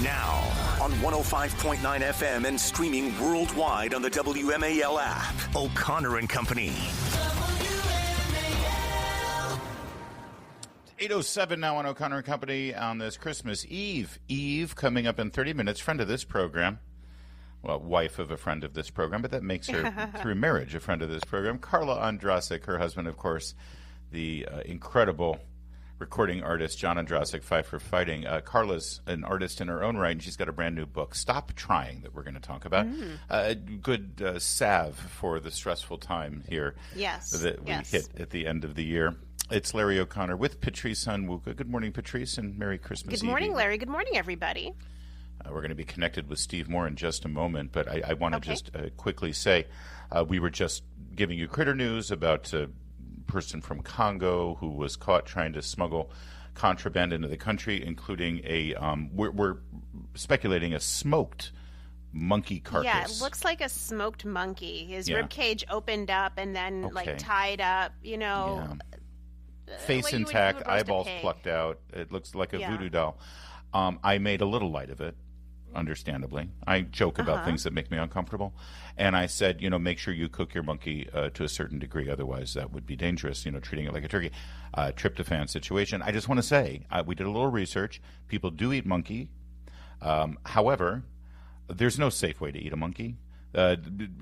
Now, on 105.9 FM and streaming worldwide on the WMAL app, O'Connor and Company. 8:07 now on O'Connor and Company on this Christmas Eve. Eve coming up in 30 minutes, friend of this program. Well, wife of a friend of this program, but that makes her, through marriage, a friend of this program. Carla Ondrasik, her husband, of course, the incredible recording artist John Ondrasik, Five for Fighting. Carla's an artist in her own right, and she's got a brand new book, Stop Trying, that we're going to talk about. Good salve for the stressful time here that we hit at the end of the year. It's Larry O'Connor with Patrice Onwuka. Good morning, Patrice, and Merry Christmas Eve. Good morning, Larry. Good morning, everybody. We're going to be connected with Steve Moore in just a moment, but I want to just quickly say we were just giving you critter news about a person from Congo who was caught trying to smuggle contraband into the country, including we're speculating a smoked monkey carcass. Yeah, it looks like a smoked monkey. His rib cage opened up and then tied up, Face intact, eyeballs plucked out. It looks like a voodoo doll. I made a little light of it, understandably. I joke about things that make me uncomfortable. And I said, make sure you cook your monkey to a certain degree. Otherwise, that would be dangerous, treating it like a turkey. Tryptophan situation. I just want to say, we did a little research. People do eat monkey. However, there's no safe way to eat a monkey.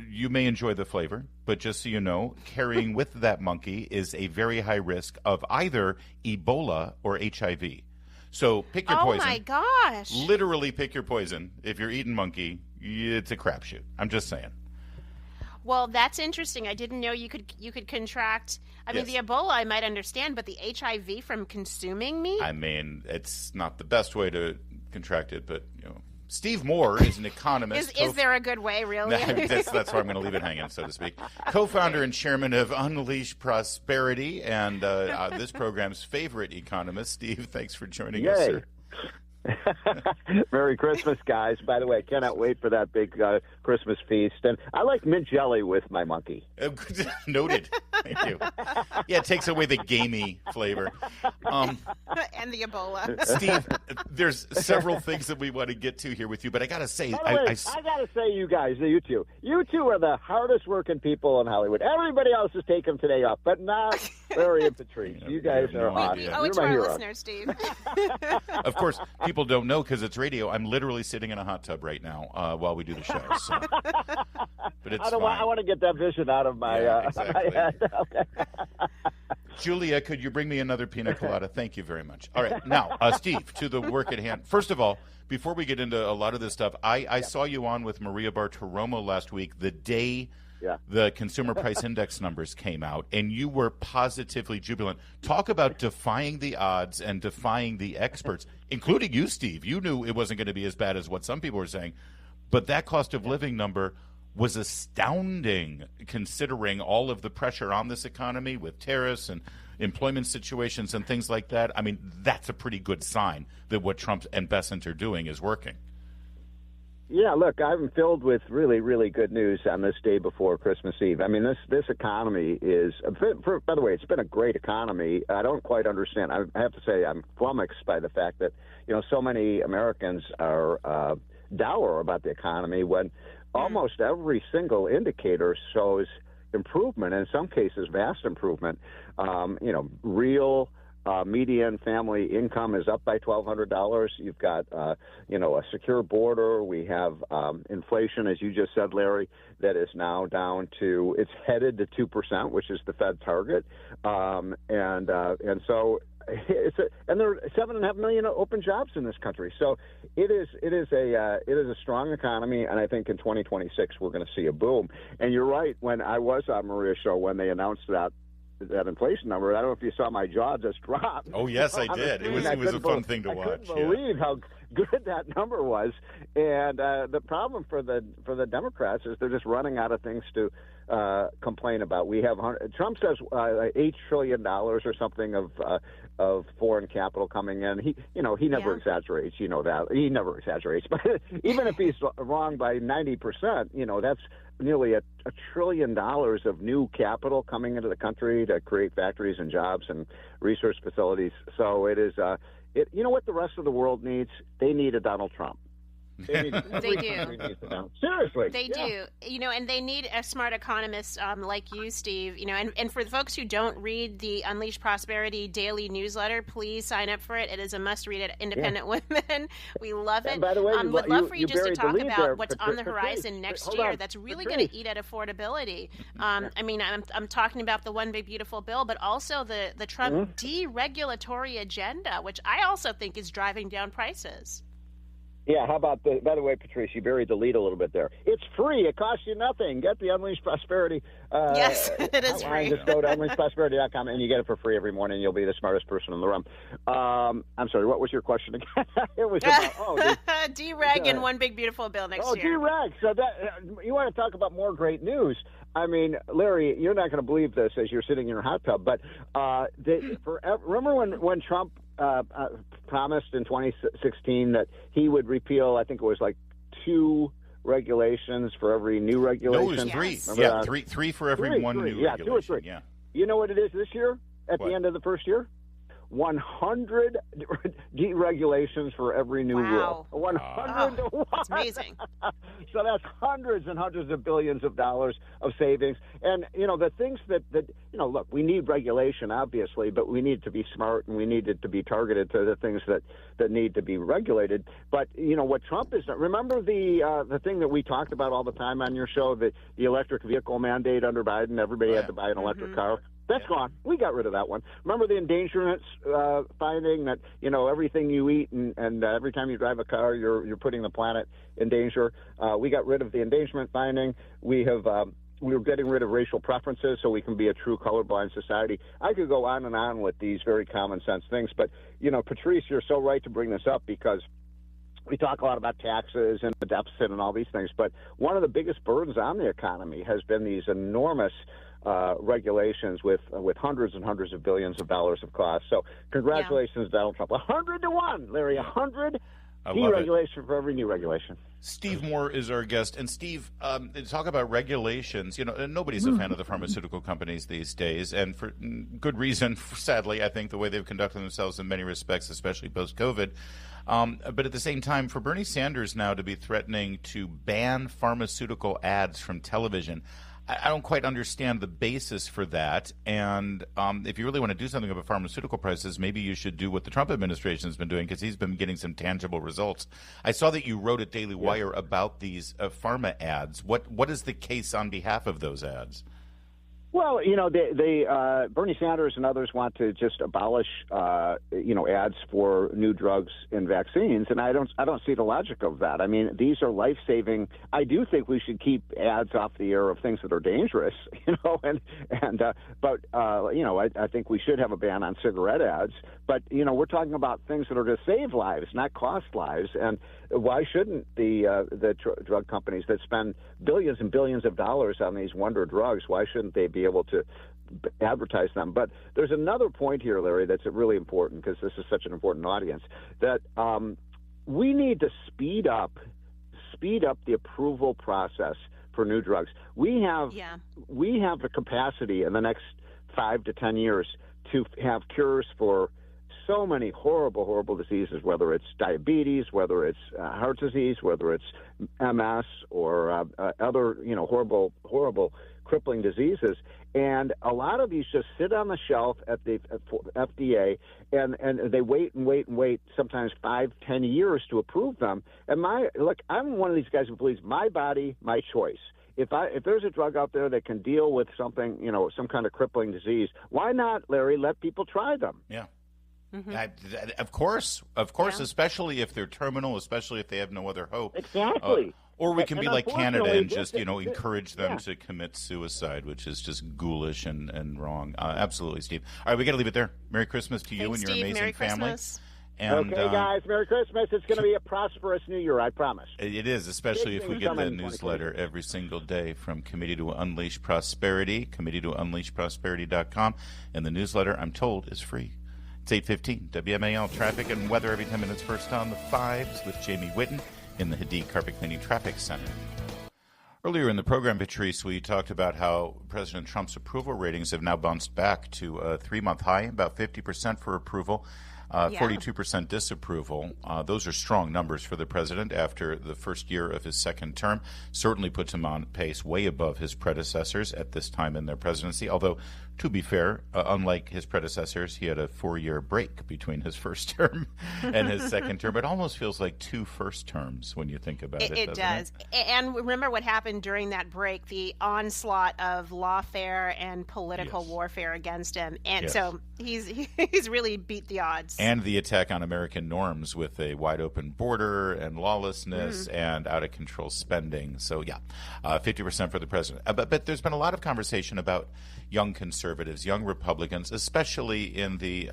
You may enjoy the flavor, but just so you know, carrying with that monkey is a very high risk of either Ebola or HIV. So pick your poison. Oh, my gosh. Literally pick your poison. If you're eating monkey, it's a crapshoot. I'm just saying. Well, that's interesting. I didn't know you could contract. I mean, the Ebola I might understand, but the HIV from consuming meat? I mean, it's not the best way to contract it, but, Steve Moore is an economist. Is there a good way, really? That's where I'm going to leave it hanging, so to speak. Co-founder and chairman of Unleash Prosperity and this program's favorite economist. Steve, thanks for joining us, sir. Merry Christmas, guys. By the way, I cannot wait for that big Christmas feast. And I like mint jelly with my monkey. Noted. Thank you. Yeah, it takes away the gamey flavor. And the Ebola. Steve, there's several things that we want to get to here with you, but I got to say... I got to say, you guys, you two are the hardest working people in Hollywood. Everybody else is taking today off, but not Larry and Patrice. You guys are awesome. We owe it to our listeners, Steve. Of course, people don't know because it's radio. I'm literally sitting in a hot tub right now while we do the show. So. But it's fine. I want to get that vision out of my head. Okay. Julia, could you bring me another pina colada? Thank you very much. All right. Now, Steve, to the work at hand. First of all, before we get into a lot of this stuff, I saw you on with Maria Bartiromo last week, the day the consumer price index numbers came out, and you were positively jubilant. Talk about defying the odds and defying the experts, including you, Steve. You knew it wasn't going to be as bad as what some people were saying, but that cost of living number was astounding considering all of the pressure on this economy with tariffs and employment situations and things like that. I mean, that's a pretty good sign that what Trump and Bessent are doing is working. Yeah, look, I'm filled with really, really good news on this day before Christmas Eve. I mean, this economy is, by the way, it's been a great economy. I don't quite understand. I have to say I'm flummoxed by the fact that, so many Americans are dour about the economy when almost every single indicator shows improvement, in some cases vast improvement. Real median family income is up by $1,200. You've got, a secure border. We have inflation, as you just said, Larry, that is now down to, it's headed to 2%, which is the Fed target. And so and there are 7.5 million open jobs in this country. So it is a strong economy, and I think in 2026 we're going to see a boom. And you're right. When I was on Maria's show when they announced that inflation number, I don't know if you saw my jaw just drop. Oh yes, I did. It was a fun thing to watch. I couldn't believe how good that number was. And the problem for the Democrats is they're just running out of things to complain about. We have Trump says $8 trillion or something of foreign capital coming in. He never exaggerates. You know that he never exaggerates. But even if he's wrong by 90%, that's nearly a $1 trillion of new capital coming into the country to create factories and jobs and research facilities. So it is You know what the rest of the world needs? They need a Donald Trump. They do. Seriously. They do. And they need a smart economist like you, Steve. And for the folks who don't read the Unleash Prosperity daily newsletter, please sign up for it. It is a must-read at Independent Women. We love it. And by the way, would love for you just to talk about there, what's on the horizon next year that's really going to eat at affordability. I'm talking about the One Big Beautiful Bill, but also the Trump deregulatory agenda, which I also think is driving down prices. Yeah, how about by the way, Patrice, you buried the lead a little bit there. It's free. It costs you nothing. Get the Unleash Prosperity. Yes, it is free. Just go to unleashprosperity.com and you get it for free every morning. You'll be the smartest person in the room. I'm sorry, what was your question again? It was about, dereg and One Big Beautiful Bill next year. Dereg. So you want to talk about more great news. I mean, Larry, you're not going to believe this as you're sitting in your hot tub, but remember when Trump promised in 2016 that he would repeal, I think it was like 2 regulations for every new regulation? No, it was 3. Yes. Yeah, three for every one new regulation. 2 or 3. Yeah. You know what it is this year at the end of the first year? 100 deregulations for every new rule. 100 to 1. That's amazing. So that's hundreds and hundreds of billions of dollars of savings. And, the things that look, we need regulation, obviously, but we need to be smart and we need it to be targeted to the things that need to be regulated. But, what Trump is, remember the thing that we talked about all the time on your show, the electric vehicle mandate under Biden, everybody had to buy an electric car? That's gone. We got rid of that one. Remember the endangerment finding that everything you eat and every time you drive a car, you're putting the planet in danger. We got rid of the endangerment finding. We're getting rid of racial preferences so we can be a true colorblind society. I could go on and on with these very common sense things, but Patrice, you're so right to bring this up because we talk a lot about taxes and the deficit and all these things, but one of the biggest burdens on the economy has been these enormous regulations with hundreds and hundreds of billions of dollars of cost. So congratulations, Donald Trump. 100 to 1, Larry. 100 deregulation for every new regulation. Steve Moore is our guest. And Steve, talk about regulations. Nobody's a fan of the pharmaceutical companies these days, and for good reason, sadly, I think, the way they've conducted themselves in many respects, especially post-COVID. But at the same time, for Bernie Sanders now to be threatening to ban pharmaceutical ads from television, I don't quite understand the basis for that. And if you really want to do something about pharmaceutical prices, maybe you should do what the Trump administration has been doing, because he's been getting some tangible results. I saw that you wrote at Daily Wire about these pharma ads. What is the case on behalf of those ads? Well, Bernie Sanders and others want to just abolish, ads for new drugs and vaccines, and I don't see the logic of that. I mean, these are life-saving. I do think we should keep ads off the air of things that are dangerous, but I think we should have a ban on cigarette ads. But we're talking about things that are to save lives, not cost lives, and why shouldn't the drug companies that spend billions and billions of dollars on these wonder drugs, why shouldn't they be able to advertise them? But there's another point here, Larry, that's really important, because this is such an important audience, that we need to speed up the approval process for new drugs. We have the capacity in the next 5 to 10 years to have cures for so many horrible, horrible diseases, whether it's diabetes, whether it's heart disease, whether it's MS or other, horrible, horrible crippling diseases. And a lot of these just sit on the shelf at the FDA, and they wait and wait and wait, sometimes 5, 10 years to approve them. And I'm one of these guys who believes my body, my choice. If there's a drug out there that can deal with something, some kind of crippling disease, why not, Larry, let people try them? Yeah. Mm-hmm. Of course, especially if they're terminal, especially if they have no other hope. Exactly. Or we can be like Canada and just, encourage them to commit suicide, which is just ghoulish and wrong. Absolutely, Steve. All right, we got to leave it there. Merry Christmas to you and your amazing Merry family. Christmas. And, okay, guys, Merry Christmas. It's going to be a prosperous New Year, I promise. It is, especially if we get the newsletter every single day from Committee to Unleash Prosperity, Committee to UnleashProsperity.com. And the newsletter, I'm told, is free. It's 8:15, WMAL traffic and weather every 10 minutes first on the 5s with Jamie Whitten in the Hadid Carpet Cleaning Traffic Center. Earlier in the program, Patrice, we talked about how President Trump's approval ratings have now bounced back to a 3-month high, about 50% for approval. 42% disapproval. Those are strong numbers for the president after the first year of his second term. Certainly puts him on pace way above his predecessors at this time in their presidency. Although, to be fair, unlike his predecessors, he had a 4-year break between his first term and his second term. It almost feels like 2 first terms when you think about it. It does. And remember what happened during that break, the onslaught of lawfare and political warfare against him. And so he's really beat the odds. And the attack on American norms with a wide open border and lawlessness and out of control spending. So 50% for the president. But there's been a lot of conversation about young conservatives, young Republicans, especially in the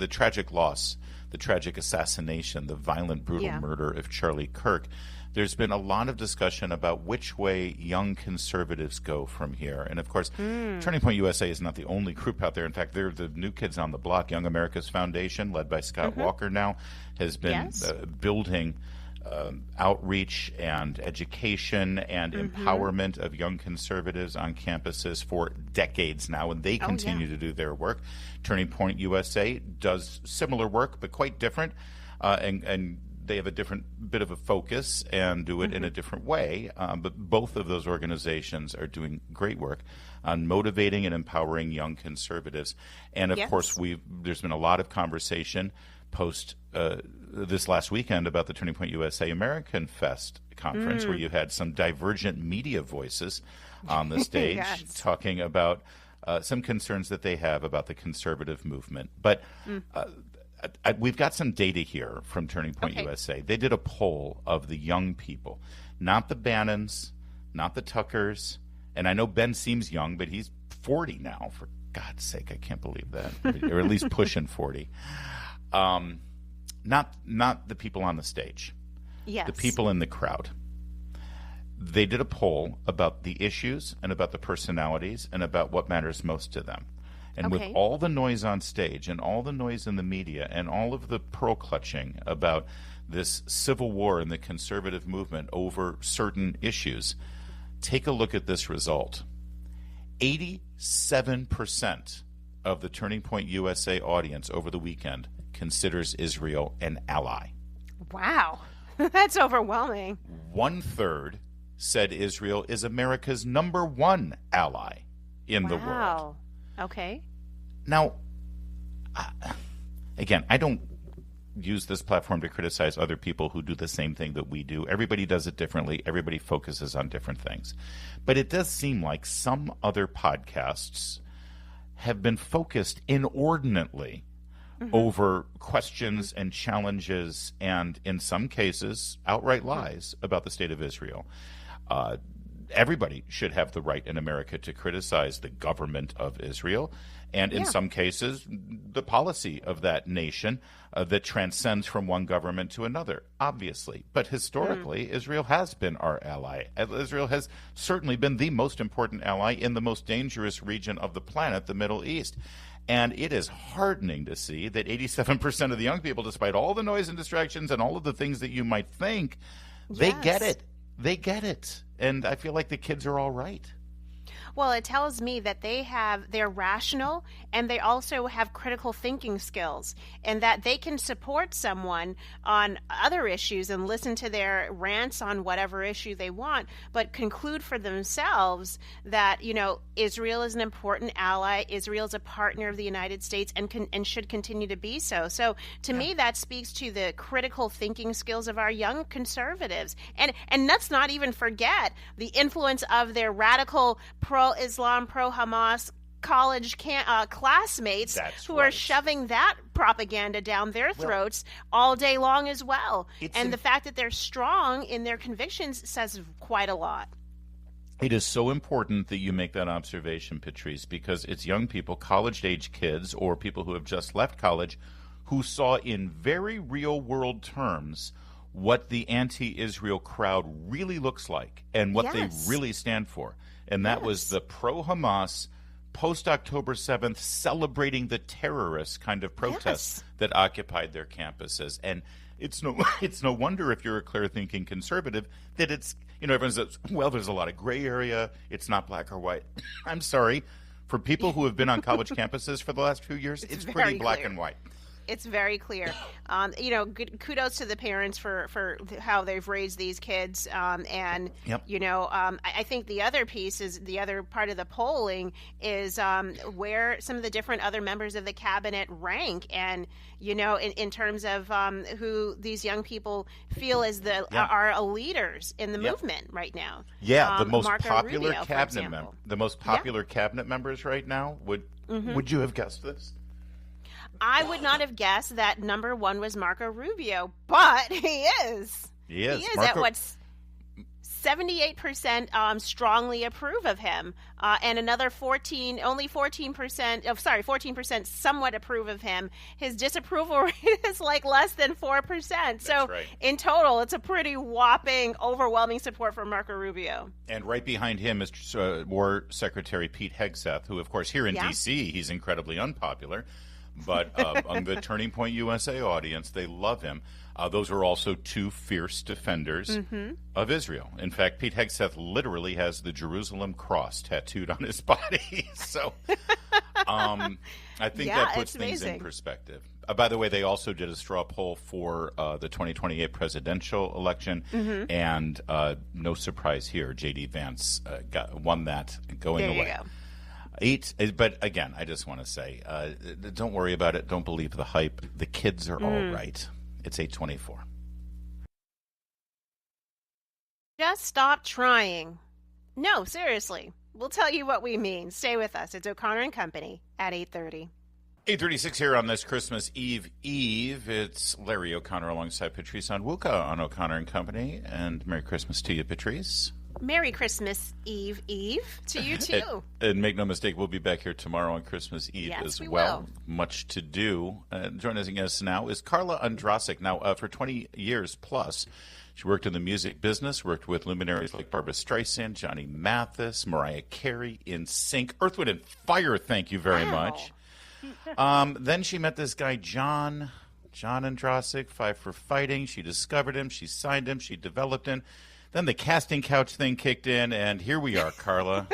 tragic loss, the tragic assassination, the violent, brutal murder of Charlie Kirk. There's been a lot of discussion about which way young conservatives go from here. And, of course, Turning Point USA is not the only group out there. In fact, they're the new kids on the block. Young America's Foundation, led by Scott Walker now, has been building outreach and education and empowerment of young conservatives on campuses for decades now, and they continue to do their work. Turning Point USA does similar work, but quite different, and they have a different bit of a focus and do it in a different way. But both of those organizations are doing great work on motivating and empowering young conservatives. And, of course, there's been a lot of conversation post this last weekend about the Turning Point USA American Fest conference, where you had some divergent media voices on the stage talking about some concerns that they have about the conservative movement. But we've got some data here from Turning Point USA. They did a poll of the young people, not the Bannons, not the Tuckers, and I know Ben seems young, but he's 40 now. For God's sake, I can't believe that, or at least pushing 40. Not the people on the stage. The people in the crowd. They did a poll about the issues and about the personalities and about what matters most to them. And with all the noise on stage and all the noise in the media and all of the pearl clutching about this civil war in the conservative movement over certain issues, take a look at this result. 87% of the Turning Point USA audience over the weekend considers Israel an ally. Wow. That's overwhelming. 1/3 said Israel is America's #1 ally in the world. Okay. Now, again, I don't use this platform to criticize other people who do the same thing that we do. Everybody does it differently. Everybody focuses on different things. But it does seem like some other podcasts have been focused inordinately over questions and challenges and, in some cases, outright lies about the state of Israel. Everybody should have the right in America to criticize the government of Israel and, in some cases, the policy of that nation that transcends from one government to another, obviously. But historically, Israel has been our ally. Israel has certainly been the most important ally in the most dangerous region of the planet, the Middle East. And it is heartening to see that 87% of the young people, despite all the noise and distractions and all of the things that you might think, they get it. They get it. And I feel like the kids are all right. Well, it tells me that they're rational and they also have critical thinking skills, and that they can support someone on other issues and listen to their rants on whatever issue they want, but conclude for themselves that, Israel is an important ally. Israel is a partner of the United States and should continue to be so. So to me, that speaks to the critical thinking skills of our young conservatives. And let's not even forget the influence of their radical pro-Islam, pro-Hamas college classmates who are shoving that propaganda down their throats all day long as well. And the fact that they're strong in their convictions says quite a lot. It is so important that you make that observation, Patrice, because it's young people, college-age kids, or people who have just left college, who saw in very real-world terms what the anti-Israel crowd really looks like and what they really stand for. And that was the pro-Hamas, post-October 7th, celebrating the terrorists kind of protests that occupied their campuses. And it's no wonder, if you're a clear-thinking conservative, that it's, everyone says, well, there's a lot of gray area. It's not black or white. I'm sorry. For people who have been on college campuses for the last few years, it's pretty black and white. It's very clear. Kudos to the parents for how they've raised these kids. And, Yep. I think the other piece is the other part of the polling is where some of the different other members of the cabinet rank. And, in terms of who these young people feel as are leaders in the movement right now. Yeah, the most Marco popular Rubio, cabinet member, the most popular cabinet members right now. Would you have guessed this? I would not have guessed that number one was Marco Rubio, but he is. He is. He is Marco... at what's 78% strongly approve of him, and another 14% somewhat approve of him. His disapproval rate is like less than 4%. So right. In total, it's a pretty whopping, overwhelming support for Marco Rubio. And right behind him is War Secretary Pete Hegseth, who, of course, here in D.C., he's incredibly unpopular. But on the Turning Point USA audience, they love him. Those are also two fierce defenders of Israel. In fact, Pete Hegseth literally has the Jerusalem cross tattooed on his body. So I think that puts things in perspective. By the way, they also did a straw poll for the 2028 presidential election. And no surprise here, J.D. Vance won that going away. There you go. But again, I just want to say, don't worry about it. Don't believe the hype. The kids are all right. It's 8:24. Just stop trying. No, seriously. We'll tell you what we mean. Stay with us. It's O'Connor and Company at 8:30. 8:36 here on this Christmas Eve. It's Larry O'Connor alongside Patrice Onwuka on O'Connor and Company. And Merry Christmas to you, Patrice. Merry Christmas Eve to you too. And make no mistake, we'll be back here tomorrow on Christmas Eve as well. Will. Much to do. Joining us now is Carla Ondrasik. Now, for 20 years plus, she worked in the music business, worked with luminaries like Barbra Streisand, Johnny Mathis, Mariah Carey, NSYNC, Earth, Wind, and Fire. Thank you very much. Then she met this guy, John Ondrasik, Five for Fighting. She discovered him. She signed him. She developed him. Then the casting couch thing kicked in, and here we are, Carla.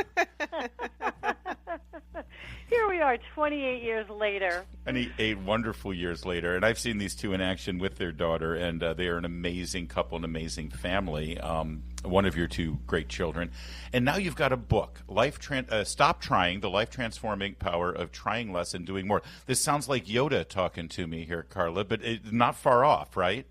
Here we are, 28 years later. 28 wonderful years later, and I've seen these two in action with their daughter, and they are an amazing couple, an amazing family, one of your two great children. And now you've got a book, Stop Trying, The Life-Transforming Power of Trying Less and Doing More. This sounds like Yoda talking to me here, Carla, but not far off, right?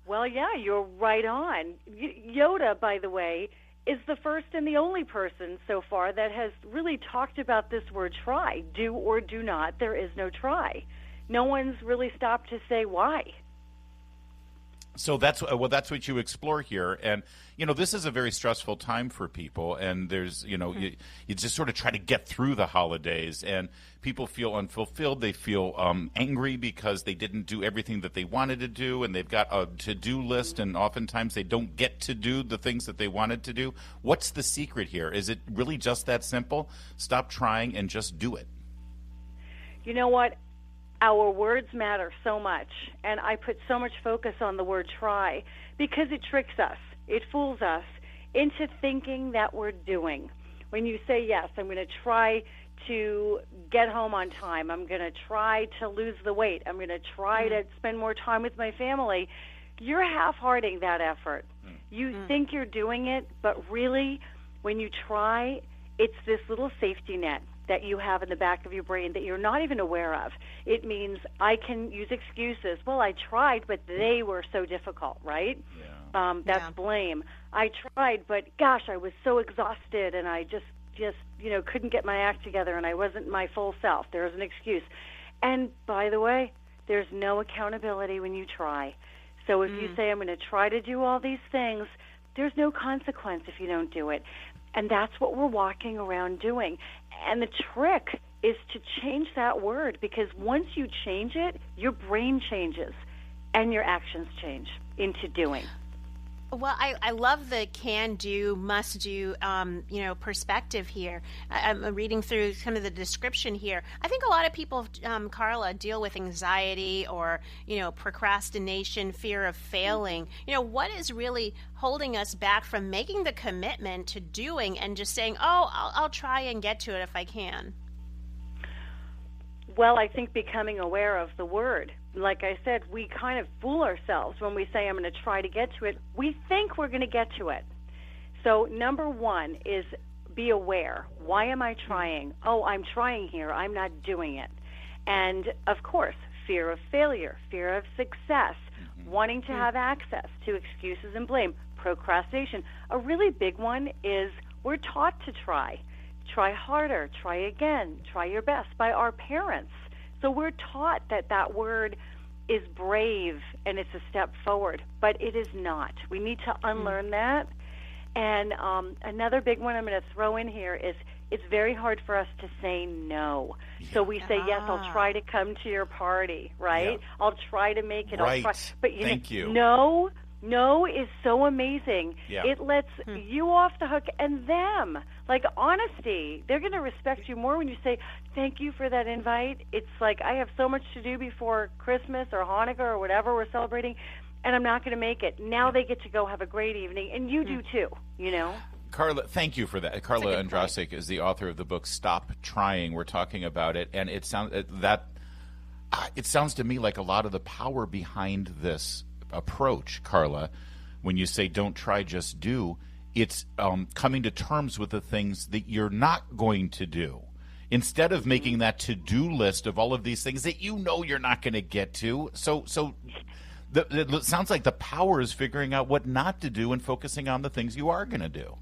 Well, yeah, you're right on. Yoda, by the way, is the first and the only person so far that has really talked about this word try. Do or do not, there is no try. No one's really stopped to say why. So that's what you explore here, and this is a very stressful time for people, and there's you just sort of try to get through the holidays, and people feel unfulfilled. They feel angry because they didn't do everything that they wanted to do, and they've got a to-do list, and oftentimes they don't get to do the things that they wanted to do. What's the secret here? Is it really just that simple? Stop trying and just do it. You know what? Our words matter so much, and I put so much focus on the word try because it tricks us. It fools us into thinking that we're doing. When you say, yes, I'm going to try to get home on time, I'm going to try to lose the weight, I'm going to try to spend more time with my family, you're half-hearting that effort. You think you're doing it, but really, when you try, it's this little safety net that you have in the back of your brain that you're not even aware of. It means I can use excuses. Well, I tried, but they were so difficult, right? That's blame. I tried, but gosh, I was so exhausted, and I just couldn't get my act together, and I wasn't my full self. There's an excuse. And by the way, there's no accountability when you try. So if you say, I'm going to try to do all these things, there's no consequence if you don't do it. And that's what we're walking around doing. And the trick is to change that word, because once you change it, your brain changes and your actions change into doing. Well, I love the can do, must do, perspective here. I'm reading through some of the description here. I think a lot of people, Carla, deal with anxiety or, procrastination, fear of failing. What is really holding us back from making the commitment to doing and just saying, I'll try and get to it if I can? Well, I think becoming aware of the word. Like I said, we kind of fool ourselves when we say, I'm going to try to get to it. We think we're going to get to it. So number one is be aware. Why am I trying? Oh, I'm trying here. I'm not doing it. And, of course, fear of failure, fear of success, wanting to have access to excuses and blame, procrastination. A really big one is we're taught to try. Try harder, try again, try your best by our parents. So we're taught that that word is brave and it's a step forward, but it is not. We need to unlearn that. And another big one I'm going to throw in here is it's very hard for us to say no. So we say, yes, I'll try to come to your party, right? Yeah. I'll try to make it. Right. I'll try. But Thank you. No is so amazing. Yeah. It lets you off the hook and them. Like honesty, they're going to respect you more when you say, thank you for that invite. It's like, I have so much to do before Christmas or Hanukkah or whatever we're celebrating, and I'm not going to make it. Now they get to go have a great evening, and you do too, you know? Carla, thank you for that. Carla Ondrasik is the author of the book Stop Trying. We're talking about it, and it sounds to me like a lot of the power behind this approach, Carla, when you say don't try, just do, it's coming to terms with the things that you're not going to do. Instead of making that to-do list of all of these things that you know you're not going to get to. It sounds like the power is figuring out what not to do and focusing on the things you are going to do.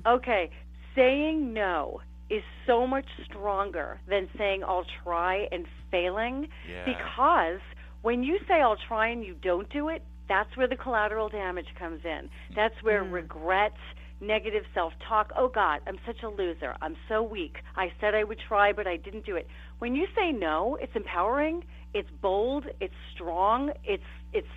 Okay. Saying no is so much stronger than saying I'll try and failing, because when you say I'll try and you don't do it, that's where the collateral damage comes in. That's where regret, negative self-talk, oh God, I'm such a loser, I'm so weak, I said I would try but I didn't do it. When you say no, it's empowering, it's bold, it's strong, it's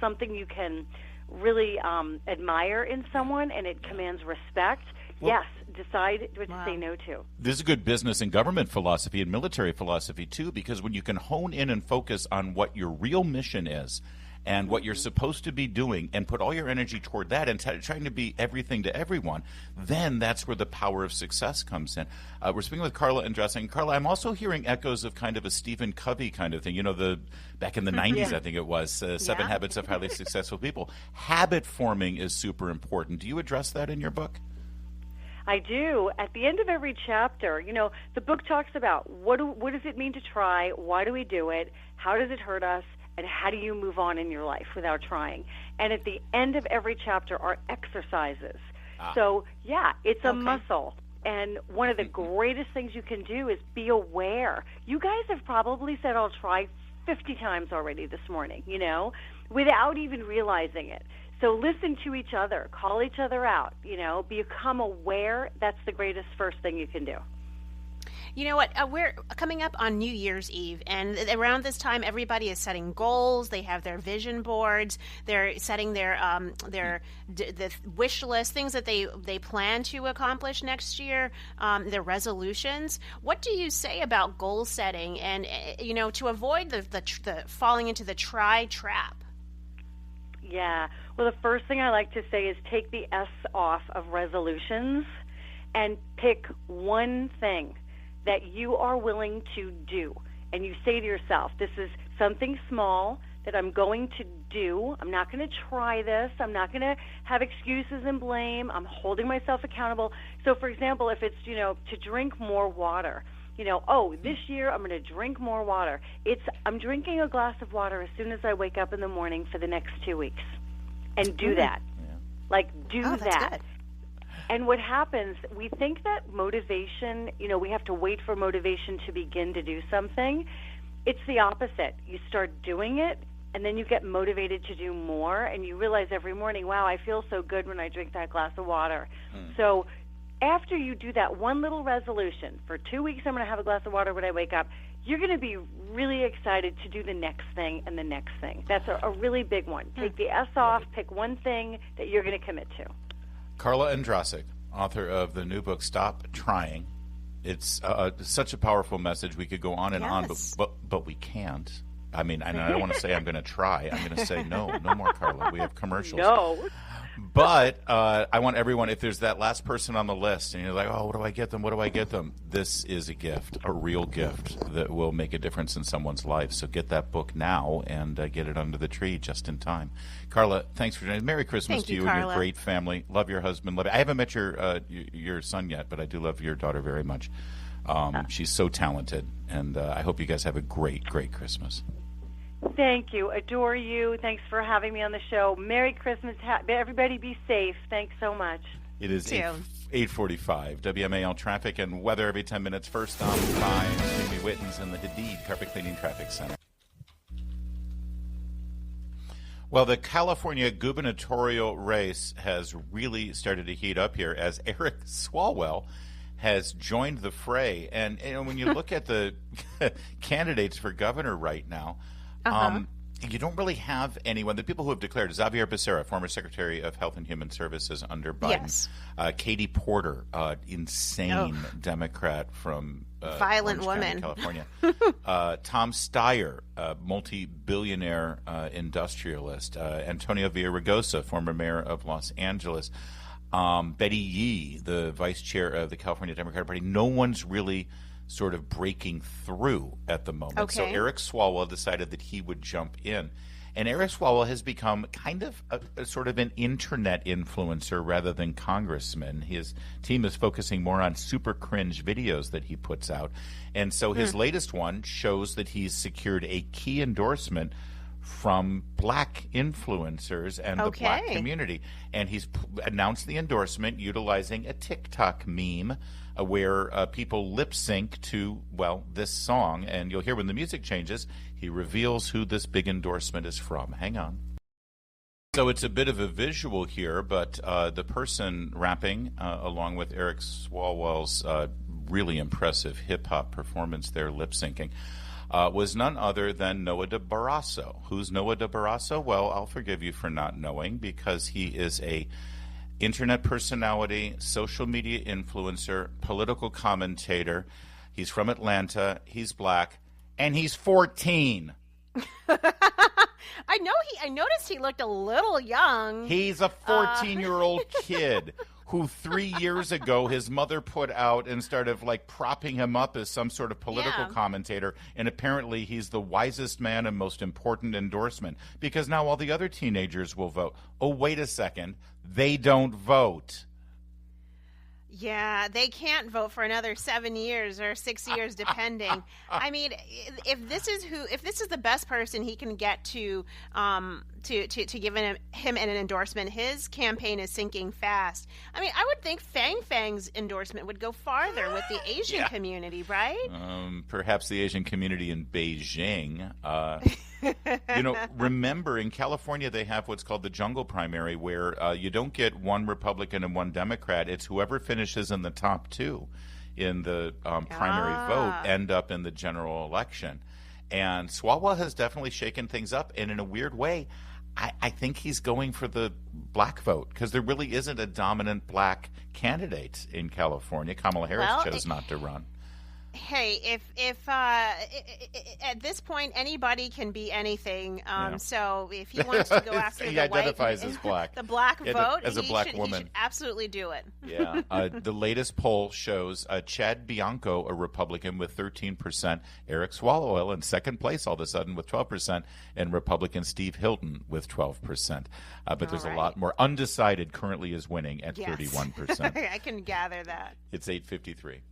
something you can really admire in someone, and it commands respect. Well, yes, decide what to say no to. This is a good business and government philosophy and military philosophy, too, because when you can hone in and focus on what your real mission is and what you're supposed to be doing and put all your energy toward that and trying to be everything to everyone, then that's where the power of success comes in. We're speaking with Carla Ondrasik. Carla, I'm also hearing echoes of kind of a Stephen Covey kind of thing. You know, back in the 90s, I think it was, 7 Habits of Highly Successful People. Habit forming is super important. Do you address that in your book? I do. At the end of every chapter, you know, the book talks about what does it mean to try, why do we do it, how does it hurt us, and how do you move on in your life without trying. And at the end of every chapter are exercises. So, it's a muscle. And one of the greatest things you can do is be aware. You guys have probably said, I'll try 50 times already this morning, you know, without even realizing it. So listen to each other, call each other out, you know, become aware. That's the greatest first thing you can do. You know what? We're coming up on New Year's Eve, and around this time, everybody is setting goals. They have their vision boards. They're setting the wish list, things that they plan to accomplish next year. Their resolutions. What do you say about goal setting, and you know, to avoid the falling into the try trap? Yeah. Well, the first thing I like to say is take the S off of resolutions and pick one thing that you are willing to do. And you say to yourself, this is something small that I'm going to do. I'm not going to try this. I'm not going to have excuses and blame. I'm holding myself accountable. So, for example, if it's, you know, to drink more water, you know, this year I'm going to drink more water. I'm drinking a glass of water as soon as I wake up in the morning for the next 2 weeks. And do that. Yeah. Like, do that. Good. And what happens, we think that motivation, you know, we have to wait for motivation to begin to do something. It's the opposite. You start doing it, and then you get motivated to do more, and you realize every morning, wow, I feel so good when I drink that glass of water. So after you do that one little resolution, for 2 weeks I'm going to have a glass of water when I wake up, you're going to be really excited to do the next thing and the next thing. That's a really big one. Take the S off, pick one thing that you're going to commit to. Carla Ondrasik, author of the new book, Stop Trying. It's such a powerful message. We could go on and on, but we can't. I mean, and I don't want to say I'm going to try. I'm going to say no more, Carla. We have commercials. No. But I want everyone, if there's that last person on the list and you're like, oh, what do I get them? What do I get them? This is a gift, a real gift that will make a difference in someone's life. So get that book now and get it under the tree just in time. Carla, thanks for joining. Merry Christmas to you and your great family. Love your husband. Love it. I haven't met your son yet, but I do love your daughter very much. She's so talented, and I hope you guys have a great, great Christmas. Thank you. Adore you. Thanks for having me on the show. Merry Christmas. Everybody be safe. Thanks so much. It is 8:45. WMAL traffic and weather every 10 minutes. First on by Amy Wittens in the Hadid Carpet Cleaning Traffic Center. Well, the California gubernatorial race has really started to heat up here as Eric Swallwell has joined the fray. And when you look at the candidates for governor right now, you don't really have anyone. The people who have declared: Xavier Becerra, former Secretary of Health and Human Services under Biden. Yes. Katie Porter, insane Democrat from violent Orange woman, County, California. Tom Steyer, multi-billionaire industrialist. Antonio Villaraigosa, former mayor of Los Angeles. Betty Yee, the vice chair of the California Democratic Party. No one's really sort of breaking through at the moment. Okay. So Eric Swalwell decided that he would jump in. And Eric Swalwell has become kind of a sort of an internet influencer rather than congressman. His team is focusing more on super cringe videos that he puts out. And so his latest one shows that he's secured a key endorsement from black influencers and the black community. And he's announced the endorsement utilizing a TikTok meme where people lip sync to, well, this song. And you'll hear when the music changes, he reveals who this big endorsement is from. Hang on. So it's a bit of a visual here, but the person rapping along with Eric Swalwell's really impressive hip-hop performance there, lip syncing, was none other than Noah DeBarrasso. Who's Noah DeBarrasso? Well, I'll forgive you for not knowing, because he is a internet personality, social media influencer, political commentator. He's from Atlanta. He's black, and he's 14. I noticed he looked a little young. He's a 14-year-old kid who 3 years ago his mother put out and started like propping him up as some sort of political commentator, and apparently he's the wisest man and most important endorsement, because now all the other teenagers will vote. Oh, wait a second. They don't vote. Yeah, they can't vote for another 7 years or 6 years, depending. I mean, if this is the best person he can get to give him an endorsement, his campaign is sinking fast. I mean, I would think Fang Fang's endorsement would go farther with the Asian community, right? Perhaps the Asian community in Beijing. Remember, in California they have what's called the jungle primary, where you don't get one Republican and one Democrat. It's whoever finishes in the top two in the primary vote end up in the general election. And Swalwell has definitely shaken things up, and in a weird way, I think he's going for the black vote, because there really isn't a dominant black candidate in California. Kamala Harris chose not to run. Hey, if at this point anybody can be anything, so if he wants to go after he the identifies as black, the black vote, as a black woman, he should absolutely do it. Yeah. The latest poll shows Chad Bianco, a Republican, with 13%, Eric Swalwell in second place all of a sudden with 12%, and Republican Steve Hilton with 12%. But there's a lot more. Undecided currently is winning at 31%. I can gather that. It's 8:53.